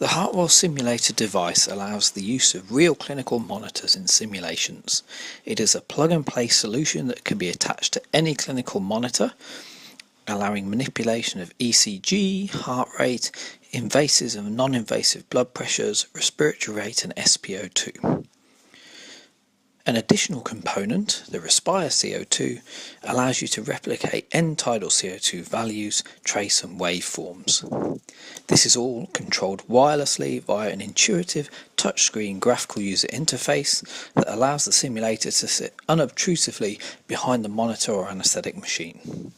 The Hartwell Simulator device allows the use of real clinical monitors in simulations. It is a plug-and-play solution that can be attached to any clinical monitor, allowing manipulation of ECG, heart rate, invasive and non-invasive blood pressures, respiratory rate and SpO2. An additional component, the Respire CO2, allows you to replicate end-tidal CO2 values, trace and waveforms. This is all controlled wirelessly via an intuitive touchscreen graphical user interface that allows the simulator to sit unobtrusively behind the monitor or anaesthetic machine.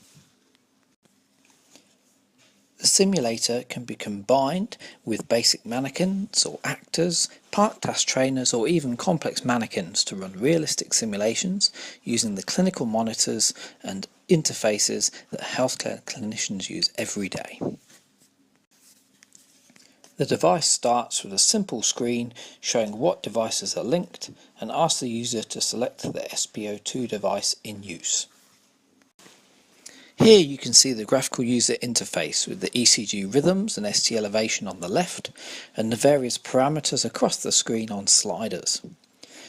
The simulator can be combined with basic mannequins or actors, park task trainers or even complex mannequins to run realistic simulations using the clinical monitors and interfaces that healthcare clinicians use every day. The device starts with a simple screen showing what devices are linked and asks the user to select the SpO2 device in use. Here you can see the graphical user interface with the ECG rhythms and ST elevation on the left and the various parameters across the screen on sliders.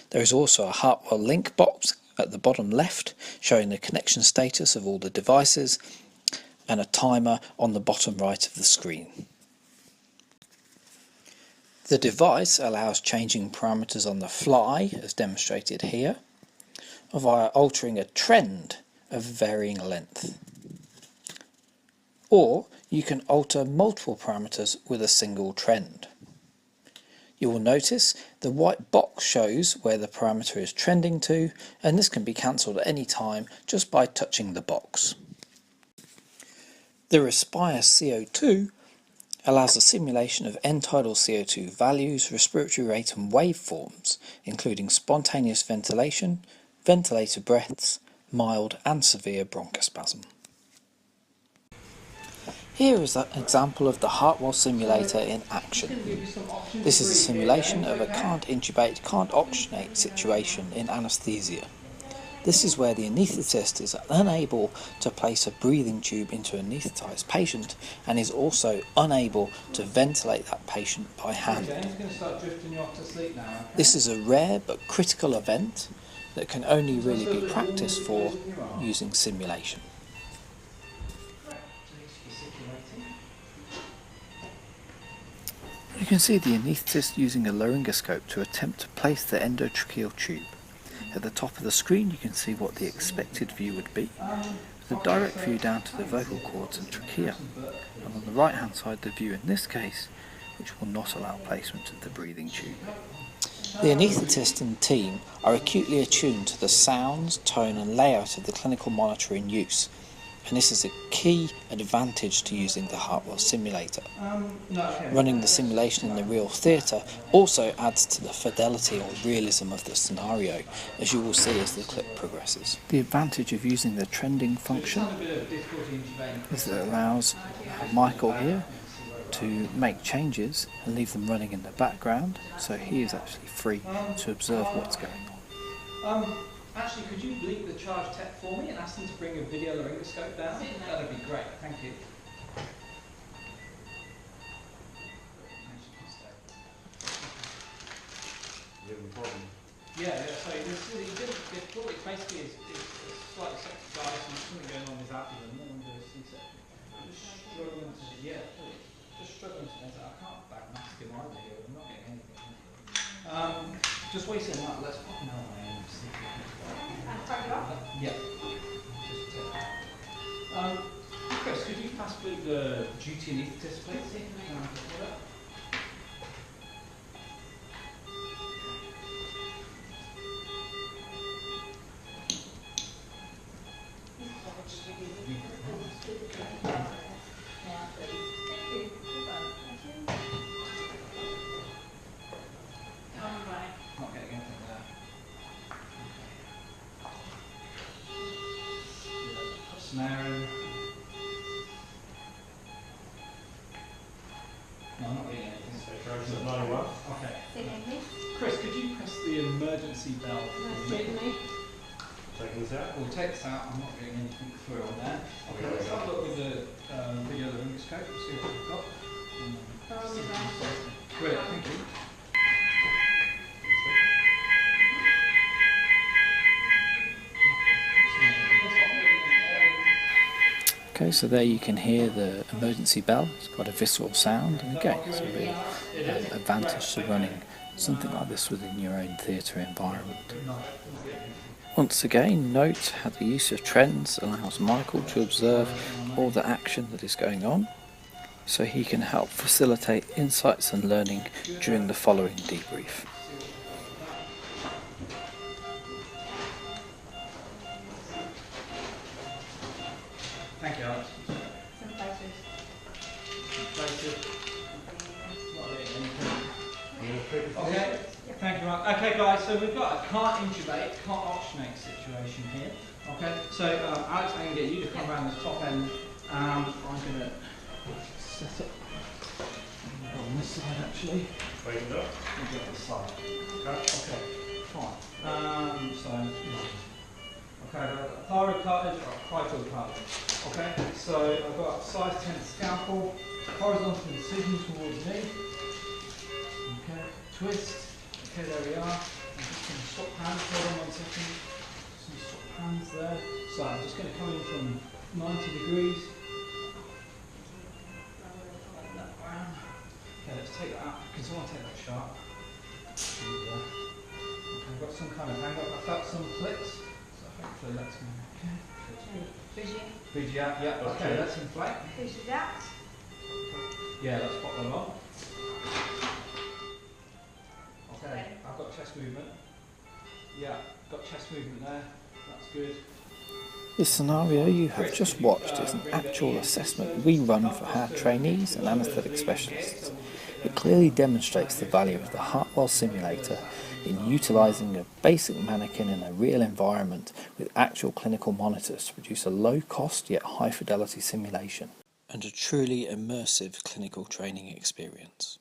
There is also a Hartwell link box at the bottom left showing the connection status of all the devices and a timer on the bottom right of the screen. The device allows changing parameters on the fly as demonstrated here via altering a trend of varying length. Or you can alter multiple parameters with a single trend. You will notice the white box shows where the parameter is trending to, and this can be cancelled at any time just by touching the box. The Respire CO2 allows the simulation of end-tidal CO2 values, respiratory rate and waveforms, including spontaneous ventilation, ventilator breaths, mild and severe bronchospasm. Here is an example of the Hartwell simulator in action. This is a simulation of a can't intubate, can't oxygenate situation in anaesthesia. This is where the anaesthetist is unable to place a breathing tube into an anaesthetised patient and is also unable to ventilate that patient by hand. This is a rare but critical event that can only really be practiced for using simulation. You can see the anaesthetist using a laryngoscope to attempt to place the endotracheal tube. At the top of the screen you can see what the expected view would be, with a direct view down to the vocal cords and trachea, and on the right hand side the view in this case, which will not allow placement of the breathing tube. The anaesthetist and team are acutely attuned to the sounds, tone and layout of the clinical monitor in use, and this is a key advantage to using the Hartwell simulator. Running the simulation in the real theatre also adds to the fidelity or realism of the scenario, as you will see as the clip progresses. The advantage of using the trending function is that it allows Michael here to make changes and leave them running in the background, so he is actually free to observe what's going on. Actually, could you bleep the charge tech for me and ask them to bring a video laryngoscope down? That'd be great, thank you. You have a problem? Yeah, so it basically is slightly sexy guy, so there's something going on with his abdomen, no one does C-section. Just struggling to, yeah, please. Just struggling to I can't backmask him either here, I'm not getting anything. Just wait a minute, let's pop him out and see if we can. Yeah. Chris, could you pass the duty anaesthetist, please? Not getting anything there. Snaring. No, I'm not getting anything. Okay. Chris, could you press the emergency bell for me? Taking this out? We'll take this out. I'm not getting anything through on there. Okay, let's have a look with the video laryngoscope and see what we've got. Okay, so there you can hear the emergency bell. It's got a visceral sound, and again, it's a real advantage to running something like this within your own theatre environment. Once again, note how the use of trends allows Michael to observe all the action that is going on, so he can help facilitate insights and learning during the following debrief. Thank you, Alex. Some places. Okay, thank you, Mark. Okay, guys, so we've got a can't intubate, can't oxygenate situation here. Okay, so Alex, I'm going to get you to come around this top end. I'm going to set up on this side actually. Straightened up. We'll go this side. Okay, fine. Okay, I've got thyroid cartilage or cricotid cartilage. Okay, so I've got a size 10 scalpel, horizontal incision towards me. Okay, twist. Okay, there we are. I'm just going to swap hands. Hold on 1 second. Just going to swap hands there. So I'm just going to come in from 90 degrees. Okay, let's take that out. Can someone take that sharp? Okay, I've got some kind of hang up. I felt some clicks. So hopefully that's going to be okay. Bridge out, yeah. Okay, let's inflate. Push it out. Yeah, let's pop them on. Okay, I've got chest movement. Yeah, got chest movement there. That's good. The scenario you have just watched is an actual assessment we run for our trainees and anaesthetic specialists. It clearly demonstrates the value of the Hartwell simulator in utilising a basic mannequin in a real environment with actual clinical monitors to produce a low-cost yet high-fidelity simulation and a truly immersive clinical training experience.